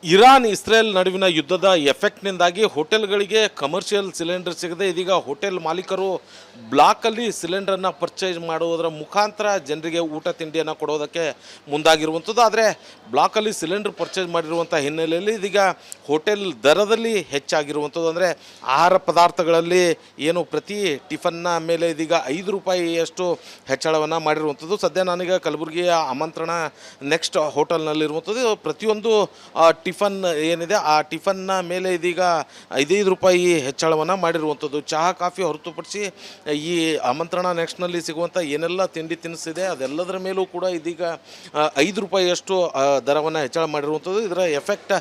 Iran Israel ನಡುವಿನ ಯುದ್ಧದ ಎಫೆಕ್ಟ್ನಿಂದಾಗಿ ಹೋಟೆಲ್ಗಳಿಗೆ commercial cylinder ಸಿಗದೆ ಇದೀಗ ಹೋಟೆಲ್ ಮಾಲೀಕರು ಬ್ಲಾಕಲ್ಲಿ ಸಿಲಿಂಡರ್ನ ಪರ್ಚೇಸ್ ಮಾಡುವುದರ ಮುಖಾಂತರ ಜನರಿಗೆ ಊಟ ತಿಂಡಿಯನ್ನು ಕೊಡೋದಕ್ಕೆ ಮುಂದಾಗಿರುವಂಥದ್ದು. ಆದರೆ ಬ್ಲಾಕಲ್ಲಿ ಸಿಲಿಂಡರ್ ಪರ್ಚೇಸ್ ಮಾಡಿರುವಂಥ ಹಿನ್ನೆಲೆಯಲ್ಲಿ ಇದೀಗ ಹೋಟೆಲ್ ದರದಲ್ಲಿ ಹೆಚ್ಚಾಗಿರುವಂಥದ್ದು. ಅಂದರೆ ಆಹಾರ ಪದಾರ್ಥಗಳಲ್ಲಿ ಏನು ಪ್ರತಿ ಟಿಫನ್ನ ಮೇಲೆ ಇದೀಗ 5 ರೂಪಾಯಿಯಷ್ಟು ಹೆಚ್ಚಳವನ್ನು ಮಾಡಿರುವಂಥದ್ದು. ಸದ್ಯ ನಾನೀಗ ಕಲಬುರಗಿಯ ಆಮಂತ್ರಣ ನೆಕ್ಸ್ಟ್ ಹೋಟೆಲ್ನಲ್ಲಿರುವಂಥದ್ದು. ಪ್ರತಿಯೊಂದು ಟಿಫನ್ ಏನಿದೆ ಆ ಟಿಫನ್ನ ಮೇಲೆ ಇದೀಗ 5 ರೂಪಾಯಿ ಹೆಚ್ಚಳವನ್ನು ಮಾಡಿರುವಂಥದ್ದು. ಚಹಾ ಕಾಫಿ ಹೊರತುಪಡಿಸಿ ಈ ಆಮಂತ್ರಣ ನೆಕ್ಸ್ಟ್ನಲ್ಲಿ ಸಿಗುವಂಥ ಏನೆಲ್ಲ ತಿಂಡಿ ತಿನಿಸಿದೆ ಅದೆಲ್ಲದರ ಮೇಲೂ ಕೂಡ ಇದೀಗ 5 ರೂಪಾಯಿಯಷ್ಟು ದರವನ್ನು ಹೆಚ್ಚಳ ಮಾಡಿರುವಂಥದ್ದು. ಇದರ ಎಫೆಕ್ಟ್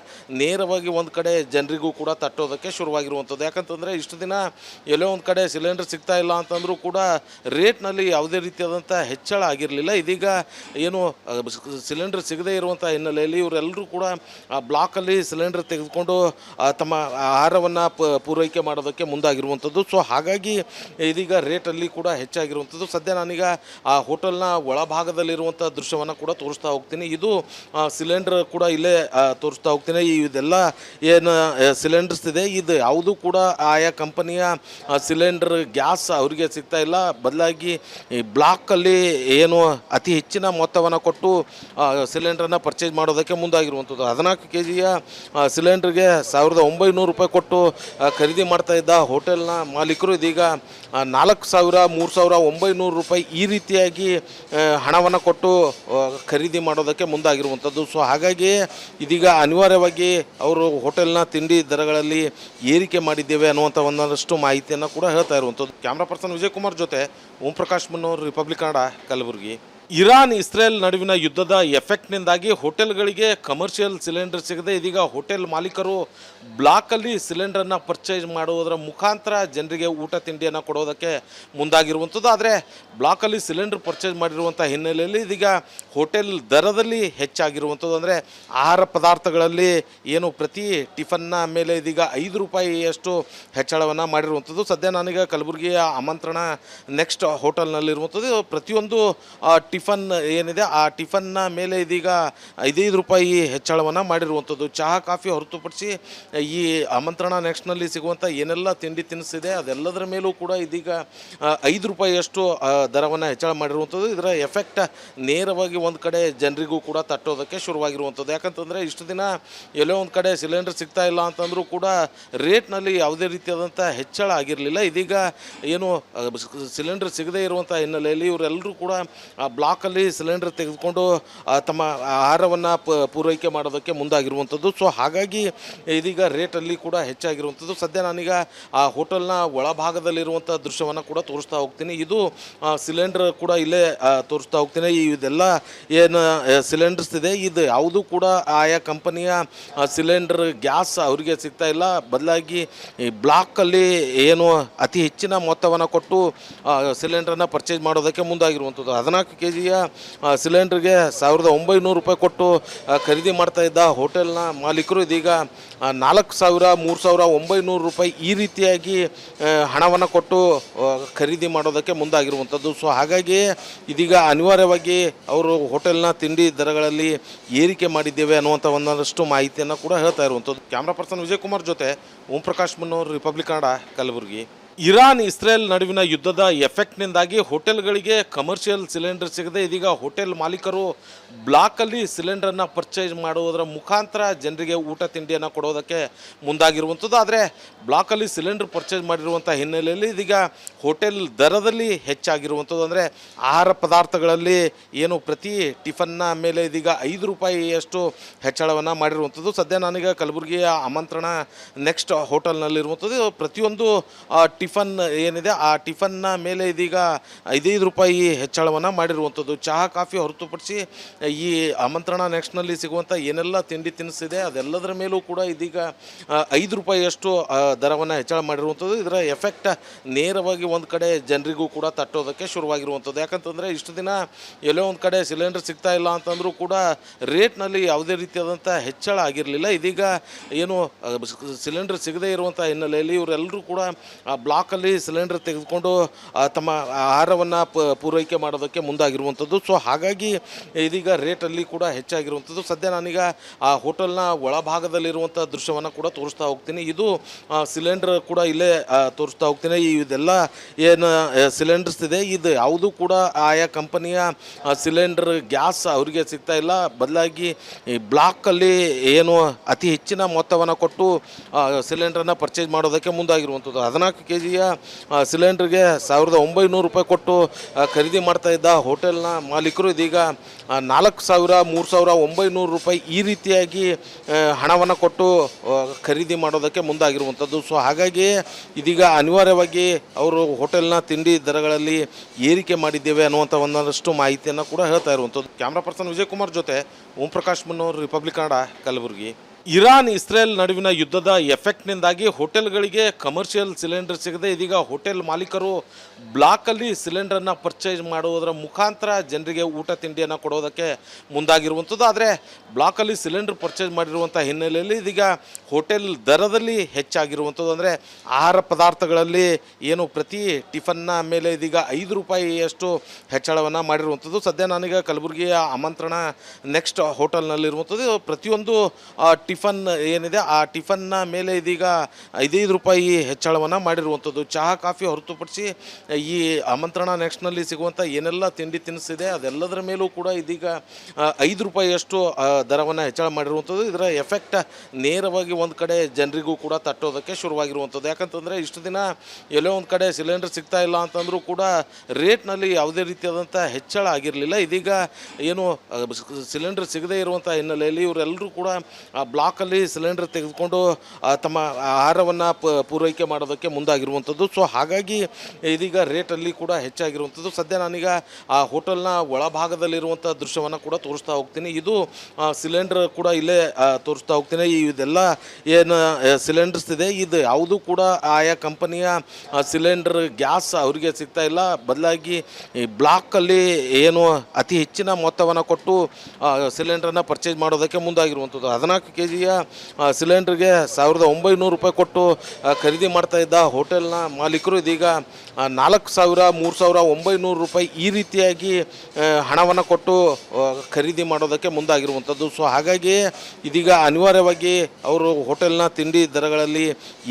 ನೇರವಾಗಿ ಒಂದು ಕಡೆ ಜನರಿಗೂ ಕೂಡ ತಟ್ಟೋದಕ್ಕೆ ಶುರುವಾಗಿರುವಂಥದ್ದು. ಯಾಕಂತಂದರೆ ಇಷ್ಟು ದಿನ ಎಲ್ಲೋ ಒಂದು ಕಡೆ ಸಿಲಿಂಡರ್ ಸಿಗ್ತಾ ಇಲ್ಲ ಅಂತಂದರೂ ಕೂಡ ರೇಟ್ನಲ್ಲಿ ಯಾವುದೇ ರೀತಿಯಾದಂಥ ಹೆಚ್ಚಳ ಆಗಿರಲಿಲ್ಲ. ಇದೀಗ ಏನು ಸಿಲಿಂಡರ್ ಸಿಗದೇ ಇರುವಂಥ ಹಿನ್ನೆಲೆಯಲ್ಲಿ ಇವರೆಲ್ಲರೂ ಕೂಡ ಬ್ಲಾಕಲ್ಲಿ ಸಿಲಿಂಡರ್ ತೆಗೆದುಕೊಂಡು ತಮ್ಮ ಆಹಾರವನ್ನು ಪೂರೈಕೆ ಮಾಡೋದಕ್ಕೆ ಮುಂದಾಗಿರುವಂಥದ್ದು. ಸೊ ಹಾಗಾಗಿ ಇದೀಗ ರೇಟಲ್ಲಿ ಕೂಡ ಹೆಚ್ಚಾಗಿರುವಂಥದ್ದು. ಸದ್ಯ ನಾನೀಗ ಆ ಹೋಟೆಲ್ನ ಒಳಭಾಗದಲ್ಲಿರುವಂಥ ದೃಶ್ಯವನ್ನು ಕೂಡ ತೋರಿಸ್ತಾ ಹೋಗ್ತೀನಿ. ಇದು ಸಿಲಿಂಡರ್ ಕೂಡ ಇಲ್ಲೇ ತೋರಿಸ್ತಾ ಹೋಗ್ತೀನಿ. ಇದೆಲ್ಲ ಏನು ಸಿಲಿಂಡರ್ಸ್ ಇದೆ ಇದು ಯಾವುದೂ ಕೂಡ ಆಯಾ ಕಂಪನಿಯ ಸಿಲಿಂಡರ್ ಗ್ಯಾಸ್ ಅವರಿಗೆ ಸಿಗ್ತಾ ಇಲ್ಲ. ಬದಲಾಗಿ ಈ ಬ್ಲಾಕಲ್ಲಿ ಏನು ಅತಿ ಹೆಚ್ಚಿನ ಮೊತ್ತವನ್ನು ಕೊಟ್ಟು ಸಿಲಿಂಡರ್ನ ಪರ್ಚೇಸ್ ಮಾಡೋದಕ್ಕೆ ಮುಂದಾಗಿರುವಂಥದ್ದು. 14 kg ಸಿಲಿಂಡರ್ಗೆ 1900 ರೂಪಾಯಿ ಕೊಟ್ಟು ಖರೀದಿ ಮಾಡ್ತಾ ಇದ್ದ ಹೋಟೆಲ್ನ ಮಾಲೀಕರು ಇದೀಗ 4000 3900 ರೂಪಾಯಿ ಈ ರೀತಿಯಾಗಿ ಹಣವನ್ನು ಕೊಟ್ಟು ಖರೀದಿ ಮಾಡೋದಕ್ಕೆ ಮುಂದಾಗಿರುವಂಥದ್ದು. ಸೊ ಹಾಗಾಗಿ ಇದೀಗ ಅನಿವಾರ್ಯವಾಗಿ ಅವರು ಹೋಟೆಲ್ನ ತಿಂಡಿ ದರಗಳಲ್ಲಿ ಏರಿಕೆ ಮಾಡಿದ್ದೇವೆ ಅನ್ನುವಂಥ ಒಂದಷ್ಟು ಮಾಹಿತಿಯನ್ನು ಕೂಡ ಹೇಳ್ತಾ ಇರುವಂಥದ್ದು. ಕ್ಯಾಮ್ರಾ ಪರ್ಸನ್ ವಿಜಯ್ ಕುಮಾರ್ ಜೊತೆ ಓಂ ಪ್ರಕಾಶ್ ಮುನ್ನೂರ್, republic Kannada, Kalaburagi. Iran Israel ನಡುವಿನ ಯುದ್ಧದ ಎಫೆಕ್ಟ್ನಿಂದಾಗಿ ಹೋಟೆಲ್ಗಳಿಗೆ ಕಮರ್ಷಿಯಲ್ ಸಿಲಿಂಡರ್ ಸಿಗದೆ ಇದೀಗ ಹೋಟೆಲ್ ಮಾಲೀಕರು ಬ್ಲಾಕಲ್ಲಿ ಸಿಲಿಂಡರ್ನ ಪರ್ಚೇಸ್ ಮಾಡುವುದರ ಮುಖಾಂತರ ಜನರಿಗೆ ಊಟ ತಿಂಡಿಯನ್ನು ಕೊಡೋದಕ್ಕೆ ಮುಂದಾಗಿರುವಂಥದ್ದು. ಆದರೆ ಬ್ಲಾಕಲ್ಲಿ ಸಿಲಿಂಡರ್ ಪರ್ಚೇಸ್ ಮಾಡಿರುವಂಥ ಹಿನ್ನೆಲೆಯಲ್ಲಿ ಇದೀಗ ಹೋಟೆಲ್ ದರದಲ್ಲಿ ಹೆಚ್ಚಾಗಿರುವಂಥದ್ದು. ಅಂದರೆ ಆಹಾರ ಪದಾರ್ಥಗಳಲ್ಲಿ ಏನು ಪ್ರತಿ ಟಿಫನ್ನ ಮೇಲೆ ಇದೀಗ 5 ರೂಪಾಯಿಯಷ್ಟು ಹೆಚ್ಚಳವನ್ನು ಮಾಡಿರುವಂಥದ್ದು. ಸದ್ಯ ನಾನೀಗ ಕಲಬುರಗಿಯ ಆಮಂತ್ರಣ ನೆಕ್ಸ್ಟ್ ಹೋಟೆಲ್ನಲ್ಲಿರುವಂಥದ್ದು. ಪ್ರತಿಯೊಂದು ಟಿಫನ್ ಏನಿದೆ ಆ ಟಿಫನ್ನ ಮೇಲೆ ಇದೀಗ 5 ರೂಪಾಯಿ ಹೆಚ್ಚಳವನ್ನು ಮಾಡಿರುವಂಥದ್ದು. ಚಹಾ ಕಾಫಿ ಹೊರತುಪಡಿಸಿ ಈ ಆಮಂತ್ರಣ ನೆಕ್ಸ್ಟ್ನಲ್ಲಿ ಸಿಗುವಂಥ ಏನೆಲ್ಲ ತಿಂಡಿ ತಿನಿಸಿದೆ ಅದೆಲ್ಲದರ ಮೇಲೂ ಕೂಡ ಇದೀಗ 5 ರೂಪಾಯಿಯಷ್ಟು ದರವನ್ನು ಹೆಚ್ಚಳ ಮಾಡಿರುವಂಥದ್ದು. ಇದರ ಎಫೆಕ್ಟ್ ನೇರವಾಗಿ ಒಂದು ಕಡೆ ಜನರಿಗೂ ಕೂಡ ತಟ್ಟೋದಕ್ಕೆ ಶುರುವಾಗಿರುವಂಥದ್ದು. ಯಾಕಂತಂದರೆ ಇಷ್ಟು ದಿನ ಎಲ್ಲೋ ಒಂದು ಕಡೆ ಸಿಲಿಂಡರ್ ಸಿಗ್ತಾ ಇಲ್ಲ ಅಂತಂದರೂ ಕೂಡ ರೇಟ್ನಲ್ಲಿ ಯಾವುದೇ ರೀತಿಯಾದಂಥ ಹೆಚ್ಚಳ ಆಗಿರಲಿಲ್ಲ. ಇದೀಗ ಏನು ಸಿಲಿಂಡರ್ ಸಿಗದೇ ಇರುವಂಥ ಹಿನ್ನೆಲೆಯಲ್ಲಿ ಇವರೆಲ್ಲರೂ ಕೂಡ ಬ್ಲಾಕಲ್ಲಿ ಸಿಲಿಂಡರ್ ತೆಗೆದುಕೊಂಡು ತಮ್ಮ ಆಹಾರವನ್ನು ಪೂರೈಕೆ ಮಾಡೋದಕ್ಕೆ ಮುಂದಾಗಿರುವಂಥದ್ದು. ಸೊ ಹಾಗಾಗಿ ಇದೀಗ ರೇಟಲ್ಲಿ ಕೂಡ ಹೆಚ್ಚಾಗಿರುವಂಥದ್ದು. ಸದ್ಯ ನಾನೀಗ ಆ ಹೋಟೆಲ್ನ ಒಳಭಾಗದಲ್ಲಿರುವಂಥ ದೃಶ್ಯವನ್ನು ಕೂಡ ತೋರಿಸ್ತಾ ಹೋಗ್ತೀನಿ. ಇದು ಸಿಲಿಂಡರ್ ಕೂಡ ಇಲ್ಲೇ ತೋರಿಸ್ತಾ ಹೋಗ್ತೀನಿ. ಇದೆಲ್ಲ ಏನು ಸಿಲಿಂಡರ್ಸ್ ಇದೆ ಇದು ಯಾವುದೂ ಕೂಡ ಆಯಾ ಕಂಪನಿಯ ಸಿಲಿಂಡರ್ ಗ್ಯಾಸ್ ಅವರಿಗೆ ಸಿಗ್ತಾ ಇಲ್ಲ. ಬದಲಾಗಿ ಈ ಬ್ಲಾಕಲ್ಲಿ ಏನು ಅತಿ ಹೆಚ್ಚಿನ ಮೊತ್ತವನ್ನು ಕೊಟ್ಟು ಸಿಲಿಂಡರ್ನ ಪರ್ಚೇಸ್ ಮಾಡೋದಕ್ಕೆ ಮುಂದಾಗಿರುವಂಥದ್ದು. 14 kg ಸಿಲಿಂಡರ್ಗೆ 1900 ರೂಪಾಯಿ ಕೊಟ್ಟು ಖರೀದಿ ಮಾಡ್ತಾ ಇದ್ದ ಹೋಟೆಲ್ನ ಮಾಲೀಕರು ಇದೀಗ 4000 3900 ರೂಪಾಯಿ ಈ ರೀತಿಯಾಗಿ ಹಣವನ್ನು ಕೊಟ್ಟು ಖರೀದಿ ಮಾಡೋದಕ್ಕೆ ಮುಂದಾಗಿರುವಂಥದ್ದು. ಸೊ ಹಾಗಾಗಿ ಇದೀಗ ಅನಿವಾರ್ಯವಾಗಿ ಅವರು ಹೋಟೆಲ್ನ ತಿಂಡಿ ದರಗಳಲ್ಲಿ ಏರಿಕೆ ಮಾಡಿದ್ದೇವೆ ಅನ್ನುವಂಥ ಒಂದಷ್ಟು ಮಾಹಿತಿಯನ್ನು ಕೂಡ ಹೇಳ್ತಾ ಇರುವಂಥದ್ದು. ಕ್ಯಾಮ್ರಾ ಪರ್ಸನ್ ವಿಜಯ್ ಕುಮಾರ್ ಜೊತೆ ಓಂ ಪ್ರಕಾಶ್ ಮುನ್ನೂರ್, republic Kannada, Kalaburagi. Iran Israel ನಡುವಿನ ಯುದ್ಧದ ಎಫೆಕ್ಟ್ನಿಂದಾಗಿ ಹೋಟೆಲ್ಗಳಿಗೆ ಕಮರ್ಷಿಯಲ್ ಸಿಲಿಂಡರ್ ಸಿಗದೆ ಇದೀಗ ಹೋಟೆಲ್ ಮಾಲೀಕರು ಬ್ಲಾಕಲ್ಲಿ ಸಿಲಿಂಡರ್ನ ಪರ್ಚೇಸ್ ಮಾಡುವುದರ ಮುಖಾಂತರ ಜನರಿಗೆ ಊಟ ತಿಂಡಿಯನ್ನು ಕೊಡೋದಕ್ಕೆ ಮುಂದಾಗಿರುವಂಥದ್ದು. ಆದರೆ ಬ್ಲಾಕಲ್ಲಿ ಸಿಲಿಂಡರ್ ಪರ್ಚೇಸ್ ಮಾಡಿರುವಂಥ ಹಿನ್ನೆಲೆಯಲ್ಲಿ ಇದೀಗ ಹೋಟೆಲ್ ದರದಲ್ಲಿ ಹೆಚ್ಚಾಗಿರುವಂಥದ್ದು. ಅಂದರೆ ಆಹಾರ ಪದಾರ್ಥಗಳಲ್ಲಿ ಏನು ಪ್ರತಿ ಟಿಫನ್ನ ಮೇಲೆ ಇದೀಗ 5 ರೂಪಾಯಿಯಷ್ಟು ಹೆಚ್ಚಳವನ್ನು ಮಾಡಿರುವಂಥದ್ದು. ಸದ್ಯ ನಾನೀಗ ಕಲಬುರಗಿಯ ಆಮಂತ್ರಣ ನೆಕ್ಸ್ಟ್ ಹೋಟೆಲ್ನಲ್ಲಿರುವಂಥದ್ದು. ಪ್ರತಿಯೊಂದು ಟಿಫನ್ ಏನಿದೆ ಆ ಟಿಫನ್ನ ಮೇಲೆ ಇದೀಗ 5 ರೂಪಾಯಿ ಹೆಚ್ಚಳವನ್ನು ಮಾಡಿರುವಂಥದ್ದು. ಚಹಾ ಕಾಫಿ ಹೊರತುಪಡಿಸಿ ಈ ಆಮಂತ್ರಣ ನೆಕ್ಸ್ಟ್ನಲ್ಲಿ ಸಿಗುವಂಥ ಏನೆಲ್ಲ ತಿಂಡಿ ತಿನಿಸಿದೆ ಅದೆಲ್ಲದರ ಮೇಲೂ ಕೂಡ ಇದೀಗ 5 ರೂಪಾಯಿಯಷ್ಟು ದರವನ್ನು ಹೆಚ್ಚಳ ಮಾಡಿರುವಂಥದ್ದು. ಇದರ ಎಫೆಕ್ಟ್ ನೇರವಾಗಿ ಒಂದು ಕಡೆ ಜನರಿಗೂ ಕೂಡ ತಟ್ಟೋದಕ್ಕೆ ಶುರುವಾಗಿರುವಂಥದ್ದು. ಯಾಕಂತಂದರೆ ಇಷ್ಟು ದಿನ ಎಲ್ಲೋ ಒಂದು ಕಡೆ ಸಿಲಿಂಡರ್ ಸಿಗ್ತಾ ಇಲ್ಲ ಅಂತಂದರೂ ಕೂಡ ರೇಟ್ನಲ್ಲಿ ಯಾವುದೇ ರೀತಿಯಾದಂಥ ಹೆಚ್ಚಳ ಆಗಿರಲಿಲ್ಲ. ಇದೀಗ ಏನು ಸಿಲಿಂಡರ್ ಸಿಗದೇ ಇರುವಂಥ ಹಿನ್ನೆಲೆಯಲ್ಲಿ ಇವರೆಲ್ಲರೂ ಕೂಡ ಬ್ಲಾಕ್ ಬ್ಲಾಕಲ್ಲಿ ಸಿಲಿಂಡರ್ ತೆಗೆದುಕೊಂಡು ತಮ್ಮ ಆಹಾರವನ್ನು ಪೂರೈಕೆ ಮಾಡೋದಕ್ಕೆ ಮುಂದಾಗಿರುವಂಥದ್ದು. ಸೊ ಹಾಗಾಗಿ ಇದೀಗ ರೇಟಲ್ಲಿ ಕೂಡ ಹೆಚ್ಚಾಗಿರುವಂಥದ್ದು. ಸದ್ಯ ನಾನೀಗ ಆ ಹೋಟೆಲ್ನ ಒಳಭಾಗದಲ್ಲಿರುವಂಥ ದೃಶ್ಯವನ್ನು ಕೂಡ ತೋರಿಸ್ತಾ ಹೋಗ್ತೀನಿ. ಇದು ಸಿಲಿಂಡರ್ ಕೂಡ ಇಲ್ಲೇ ತೋರಿಸ್ತಾ ಹೋಗ್ತೀನಿ. ಇದೆಲ್ಲ ಏನು ಸಿಲಿಂಡರ್ಸ್ ಇದೆ, ಇದು ಯಾವುದೂ ಕೂಡ ಆಯಾ ಕಂಪನಿಯ ಸಿಲಿಂಡರ್ ಗ್ಯಾಸ್ ಅವರಿಗೆ ಸಿಗ್ತಾ ಇಲ್ಲ. ಬದಲಾಗಿ ಈ ಬ್ಲಾಕಲ್ಲಿ ಏನು ಅತಿ ಹೆಚ್ಚಿನ ಮೊತ್ತವನ್ನು ಕೊಟ್ಟು ಸಿಲಿಂಡರನ್ನು ಪರ್ಚೇಸ್ ಮಾಡೋದಕ್ಕೆ ಮುಂದಾಗಿರುವಂಥದ್ದು. 14 kgಯ ಸಿಲಿಂಡರ್ಗೆ 1900 ರೂಪಾಯಿ ಕೊಟ್ಟು ಖರೀದಿ ಮಾಡ್ತಾ ಇದ್ದ ಹೋಟೆಲ್ನ ಮಾಲೀಕರು ಇದೀಗ 4000, 3900 ರೂಪಾಯಿ ಈ ರೀತಿಯಾಗಿ ಹಣವನ್ನು ಕೊಟ್ಟು ಖರೀದಿ ಮಾಡೋದಕ್ಕೆ ಮುಂದಾಗಿರುವಂಥದ್ದು. ಸೊ ಹಾಗಾಗಿ ಇದೀಗ ಅನಿವಾರ್ಯವಾಗಿ ಅವರು ಹೋಟೆಲ್ನ ತಿಂಡಿ ದರಗಳಲ್ಲಿ ಏರಿಕೆ ಮಾಡಿದ್ದೇವೆ ಅನ್ನುವಂಥ ಒಂದಷ್ಟು ಮಾಹಿತಿಯನ್ನು ಕೂಡ ಹೇಳ್ತಾ ಇರುವಂಥದ್ದು. ಕ್ಯಾಮ್ರಾ ಪರ್ಸನ್ ವಿಜಯ್ ಕುಮಾರ್ ಜೊತೆ Om Prakash Mannor, Republic Kannada, Kalaburagi. Iran Israel ನಡುವಿನ ಯುದ್ಧದ ಎಫೆಕ್ಟ್ನಿಂದಾಗಿ ಹೋಟೆಲ್ಗಳಿಗೆ ಕಮರ್ಷಿಯಲ್ ಸಿಲಿಂಡರ್ ಸಿಗದೆ ಇದೀಗ ಹೋಟೆಲ್ ಮಾಲೀಕರು ಬ್ಲಾಕಲ್ಲಿ ಸಿಲಿಂಡರನ್ನು ಪರ್ಚೇಸ್ ಮಾಡುವುದರ ಮುಖಾಂತರ ಜನರಿಗೆ ಊಟ ತಿಂಡಿಯನ್ನು ಕೊಡೋದಕ್ಕೆ ಮುಂದಾಗಿರುವಂಥದ್ದು. ಆದರೆ ಬ್ಲಾಕಲ್ಲಿ ಸಿಲಿಂಡರ್ ಪರ್ಚೇಸ್ ಮಾಡಿರುವಂಥ ಹಿನ್ನೆಲೆಯಲ್ಲಿ ಇದೀಗ ಹೋಟೆಲ್ ದರದಲ್ಲಿ ಹೆಚ್ಚಾಗಿರುವಂಥದ್ದು. ಅಂದರೆ ಆಹಾರ ಪದಾರ್ಥಗಳಲ್ಲಿ ಏನು ಪ್ರತಿ ಟಿಫನ್ನ ಮೇಲೆ ಇದೀಗ 5 ರೂಪಾಯಿಯಷ್ಟು ಹೆಚ್ಚಳವನ್ನು ಮಾಡಿರುವಂಥದ್ದು. ಸದ್ಯ ನಾನೀಗ ಕಲಬುರಗಿಯ ಆಮಂತ್ರಣ ನೆಕ್ಸ್ಟ್ ಹೋಟೆಲ್ನಲ್ಲಿರುವಂಥದ್ದು. ಪ್ರತಿಯೊಂದು ಟಿಫನ್ ಏನಿದೆ ಆ ಟಿಫನ್ನ ಮೇಲೆ ಇದೀಗ 5 ರೂಪಾಯಿ ಹೆಚ್ಚಳವನ್ನು ಮಾಡಿರುವಂಥದ್ದು. ಚಹಾ ಕಾಫಿ ಹೊರತುಪಡಿಸಿ ಈ ಆಮಂತ್ರಣ ನೆಕ್ಸ್ಟ್ನಲ್ಲಿ ಸಿಗುವಂಥ ಏನೆಲ್ಲ ತಿಂಡಿ ತಿನಿಸಿದೆ ಅದೆಲ್ಲದರ ಮೇಲೂ ಕೂಡ ಇದೀಗ 5 ರೂಪಾಯಿಯಷ್ಟು ದರವನ್ನು ಹೆಚ್ಚಳ ಮಾಡಿರುವಂಥದ್ದು. ಇದರ ಎಫೆಕ್ಟ್ ನೇರವಾಗಿ ಒಂದು ಕಡೆ ಜನರಿಗೂ ಕೂಡ ತಟ್ಟೋದಕ್ಕೆ ಶುರುವಾಗಿರುವಂಥದ್ದು. ಯಾಕಂತಂದರೆ ಇಷ್ಟು ದಿನ ಎಲ್ಲೋ ಒಂದು ಕಡೆ ಸಿಲಿಂಡರ್ ಸಿಗ್ತಾ ಇಲ್ಲ ಅಂತಂದರೂ ಕೂಡ ರೇಟ್ನಲ್ಲಿ ಯಾವುದೇ ರೀತಿಯಾದಂಥ ಹೆಚ್ಚಳ ಆಗಿರಲಿಲ್ಲ. ಇದೀಗ ಏನು ಸಿಲಿಂಡರ್ ಸಿಗದೇ ಇರುವಂಥ ಹಿನ್ನೆಲೆಯಲ್ಲಿ ಇವರೆಲ್ಲರೂ ಕೂಡ ಬ್ಲಾಕಲ್ಲಿ ಸಿಲಿಂಡರ್ ತೆಗೆದುಕೊಂಡು ತಮ್ಮ ಆಹಾರವನ್ನು ಪೂರೈಕೆ ಮಾಡೋದಕ್ಕೆ ಮುಂದಾಗಿರುವಂಥದ್ದು. ಸೊ ಹಾಗಾಗಿ ಇದೀಗ ರೇಟಲ್ಲಿ ಕೂಡ ಹೆಚ್ಚಾಗಿರುವಂಥದ್ದು. ಸದ್ಯ ನಾನೀಗ ಆ ಹೋಟೆಲ್ನ ಒಳಭಾಗದಲ್ಲಿರುವಂಥ ದೃಶ್ಯವನ್ನು ಕೂಡ ತೋರಿಸ್ತಾ ಹೋಗ್ತೀನಿ. ಇದು ಸಿಲಿಂಡರ್ ಕೂಡ ಇಲ್ಲೇ ತೋರಿಸ್ತಾ ಹೋಗ್ತೀನಿ. ಇದೆಲ್ಲ ಏನು ಸಿಲಿಂಡರ್ಸ್ ಇದೆ, ಇದು ಯಾವುದೂ ಕೂಡ ಆಯಾ ಕಂಪನಿಯ ಸಿಲಿಂಡರ್ ಗ್ಯಾಸ್ ಅವರಿಗೆ ಸಿಗ್ತಾ ಇಲ್ಲ. ಬದಲಾಗಿ ಈ ಬ್ಲಾಕಲ್ಲಿ ಏನು ಅತಿ ಹೆಚ್ಚಿನ ಮೊತ್ತವನ್ನು ಕೊಟ್ಟು ಸಿಲಿಂಡರನ್ನು ಪರ್ಚೇಸ್ ಮಾಡೋದಕ್ಕೆ ಮುಂದಾಗಿರುವಂಥದ್ದು. 14 kgಯ ಸಿಲಿಂಡರ್ಗೆ 1900 ರೂಪಾಯಿ ಕೊಟ್ಟು ಖರೀದಿ ಮಾಡ್ತಾ ಇದ್ದ ಹೋಟೆಲ್ನ ಮಾಲೀಕರು ಇದೀಗ 4000, 3900 ರೂಪಾಯಿ ಈ ರೀತಿಯಾಗಿ ಹಣವನ್ನು ಕೊಟ್ಟು ಖರೀದಿ ಮಾಡೋದಕ್ಕೆ ಮುಂದಾಗಿರುವಂಥದ್ದು. ಸೊ ಹಾಗಾಗಿ ಇದೀಗ ಅನಿವಾರ್ಯವಾಗಿ ಅವರು ಹೋಟೆಲ್ನ ತಿಂಡಿ ದರಗಳಲ್ಲಿ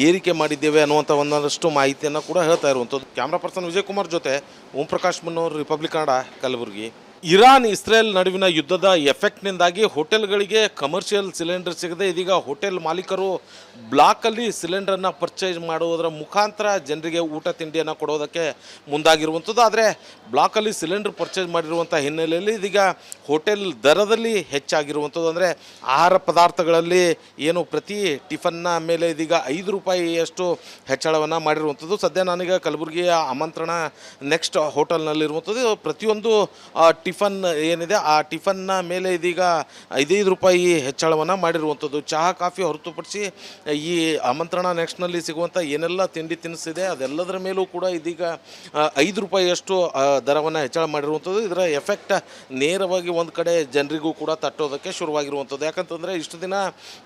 ಏರಿಕೆ ಮಾಡಿದ್ದೇವೆ ಅನ್ನುವಂಥ ಒಂದಷ್ಟು ಮಾಹಿತಿಯನ್ನು ಕೂಡ ಹೇಳ್ತಾ ಇರುವಂಥದ್ದು. ಕ್ಯಾಮ್ರಾ ಪರ್ಸನ್ ವಿಜಯ್ ಕುಮಾರ್ ಜೊತೆ Om Prakash Mannor, Republic Kannada, Kalaburagi. Iran Israel ನಡುವಿನ ಯುದ್ಧದ ಎಫೆಕ್ಟ್ನಿಂದಾಗಿ ಹೋಟೆಲ್ಗಳಿಗೆ ಕಮರ್ಷಿಯಲ್ ಸಿಲಿಂಡರ್ ಸಿಗದೆ ಇದೀಗ ಹೋಟೆಲ್ ಮಾಲೀಕರು ಬ್ಲಾಕಲ್ಲಿ ಸಿಲಿಂಡರನ್ನು ಪರ್ಚೇಸ್ ಮಾಡುವುದರ ಮುಖಾಂತರ ಜನರಿಗೆ ಊಟ ತಿಂಡಿಯನ್ನು ಕೊಡೋದಕ್ಕೆ ಮುಂದಾಗಿರುವಂಥದ್ದು. ಆದರೆ ಬ್ಲಾಕಲ್ಲಿ ಸಿಲಿಂಡರ್ ಪರ್ಚೇಸ್ ಮಾಡಿರುವಂಥ ಹಿನ್ನೆಲೆಯಲ್ಲಿ ಇದೀಗ ಹೋಟೆಲ್ ದರದಲ್ಲಿ ಹೆಚ್ಚಾಗಿರುವಂಥದ್ದು. ಅಂದರೆ ಆಹಾರ ಪದಾರ್ಥಗಳಲ್ಲಿ ಏನು ಪ್ರತಿ ಟಿಫನ್ನ ಮೇಲೆ ಇದೀಗ 5 ರೂಪಾಯಿಯಷ್ಟು ಹೆಚ್ಚಳವನ್ನು ಮಾಡಿರುವಂಥದ್ದು. ಸದ್ಯ ನಾನೀಗ ಕಲಬುರಗಿಯ ಆಮಂತ್ರಣ ನೆಕ್ಸ್ಟ್ ಹೋಟೆಲ್ನಲ್ಲಿರುವಂಥದ್ದು. ಪ್ರತಿಯೊಂದು ಟಿಫನ್ ಏನಿದೆ ಆ ಟಿಫನ್ನ ಮೇಲೆ ಇದೀಗ 5 ರೂಪಾಯಿ ಹೆಚ್ಚಳವನ್ನು ಮಾಡಿರುವಂಥದ್ದು. ಚಹಾ ಕಾಫಿ ಹೊರತುಪಡಿಸಿ ಈ ಆಮಂತ್ರಣ ನೆಕ್ಸ್ಟ್ನಲ್ಲಿ ಸಿಗುವಂಥ ಏನೆಲ್ಲ ತಿಂಡಿ ತಿನಿಸಿದೆ ಅದೆಲ್ಲದರ ಮೇಲೂ ಕೂಡ ಇದೀಗ 5 ರೂಪಾಯಿಯಷ್ಟು ದರವನ್ನು ಹೆಚ್ಚಳ ಮಾಡಿರುವಂಥದ್ದು. ಇದರ ಎಫೆಕ್ಟ್ ನೇರವಾಗಿ ಒಂದು ಕಡೆ ಜನರಿಗೂ ಕೂಡ ತಟ್ಟೋದಕ್ಕೆ ಶುರುವಾಗಿರುವಂಥದ್ದು. ಯಾಕಂತಂದರೆ ಇಷ್ಟು ದಿನ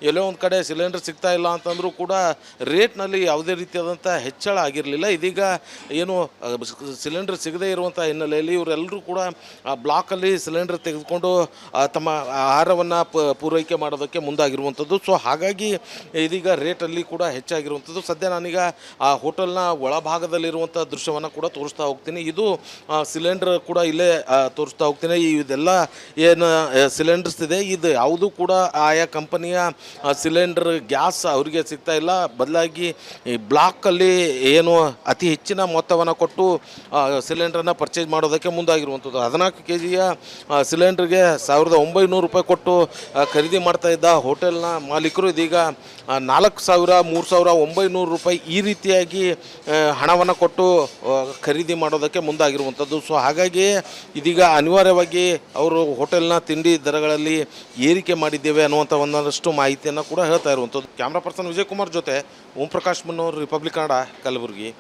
ಎಲ್ಲೋ ಒಂದು ಕಡೆ ಸಿಲಿಂಡರ್ ಸಿಗ್ತಾ ಇಲ್ಲ ಅಂತಂದರೂ ಕೂಡ ರೇಟ್ನಲ್ಲಿ ಯಾವುದೇ ರೀತಿಯಾದಂಥ ಹೆಚ್ಚಳ ಆಗಿರಲಿಲ್ಲ. ಇದೀಗ ಏನು ಸಿಲಿಂಡರ್ ಸಿಗದೇ ಇರುವಂಥ ಹಿನ್ನೆಲೆಯಲ್ಲಿ ಇವರೆಲ್ಲರೂ ಕೂಡ ಬ್ಲಾಕಲ್ಲಿ ಸಿಲಿಂಡರ್ ತೆಗೆದುಕೊಂಡು ತಮ್ಮ ಆಹಾರವನ್ನು ಪೂರೈಕೆ ಮಾಡೋದಕ್ಕೆ ಮುಂದಾಗಿರುವಂಥದ್ದು. ಸೊ ಹಾಗಾಗಿ ಇದೀಗ ರೇಟಲ್ಲಿ ಕೂಡ ಹೆಚ್ಚಾಗಿರುವಂಥದ್ದು. ಸದ್ಯ ನಾನೀಗ ಆ ಹೋಟೆಲ್ನ ಒಳಭಾಗದಲ್ಲಿರುವಂಥ ದೃಶ್ಯವನ್ನು ಕೂಡ ತೋರಿಸ್ತಾ ಹೋಗ್ತೀನಿ. ಇದು ಸಿಲಿಂಡರ್ ಕೂಡ ಇಲ್ಲೇ ತೋರಿಸ್ತಾ ಹೋಗ್ತೀನಿ. ಇದೆಲ್ಲ ಏನು ಸಿಲಿಂಡರ್ಸ್ ಇದೆ, ಇದು ಯಾವುದೂ ಕೂಡ ಆಯಾ ಕಂಪನಿಯ ಸಿಲಿಂಡರ್ ಗ್ಯಾಸ್ ಅವರಿಗೆ ಸಿಗ್ತಾ ಇಲ್ಲ. ಬದಲಾಗಿ ಈ ಬ್ಲಾಕಲ್ಲಿ ಏನು ಅತಿ ಹೆಚ್ಚಿನ ಮೊತ್ತವನ್ನು ಕೊಟ್ಟು ಸಿಲಿಂಡರನ್ನು ಪರ್ಚೇಸ್ ಮಾಡೋದಕ್ಕೆ ಮುಂದಾಗಿರುವಂಥದ್ದು. 14 kgಯ ಸಿಲಿಂಡರ್ಗೆ 1900 ರೂಪಾಯಿ ಕೊಟ್ಟು ಖರೀದಿ ಮಾಡ್ತಾ ಇದ್ದ ಹೋಟೆಲ್ನ ಮಾಲೀಕರು ಇದೀಗ 4000, 3900 ರೂಪಾಯಿ ಈ ರೀತಿಯಾಗಿ ಹಣವನ್ನು ಕೊಟ್ಟು ಖರೀದಿ ಮಾಡೋದಕ್ಕೆ ಮುಂದಾಗಿರುವಂಥದ್ದು. ಸೊ ಹಾಗಾಗಿ ಇದೀಗ ಅನಿವಾರ್ಯವಾಗಿ ಅವರು ಹೋಟೆಲ್ನ ತಿಂಡಿ ದರಗಳಲ್ಲಿ ಏರಿಕೆ ಮಾಡಿದ್ದೇವೆ ಅನ್ನುವಂಥ ಒಂದಷ್ಟು ಮಾಹಿತಿಯನ್ನು ಕೂಡ ಹೇಳ್ತಾ ಇರುವಂಥದ್ದು. ಕ್ಯಾಮ್ರಾ ಪರ್ಸನ್ ವಿಜಯ್ ಕುಮಾರ್ ಜೊತೆ ಓಂ ಪ್ರಕಾಶ್ ಮನ್ನೋರ್, ರಿಪಬ್ಲಿಕ್ ಕನ್ನಡ, ಕಲಬುರಗಿ.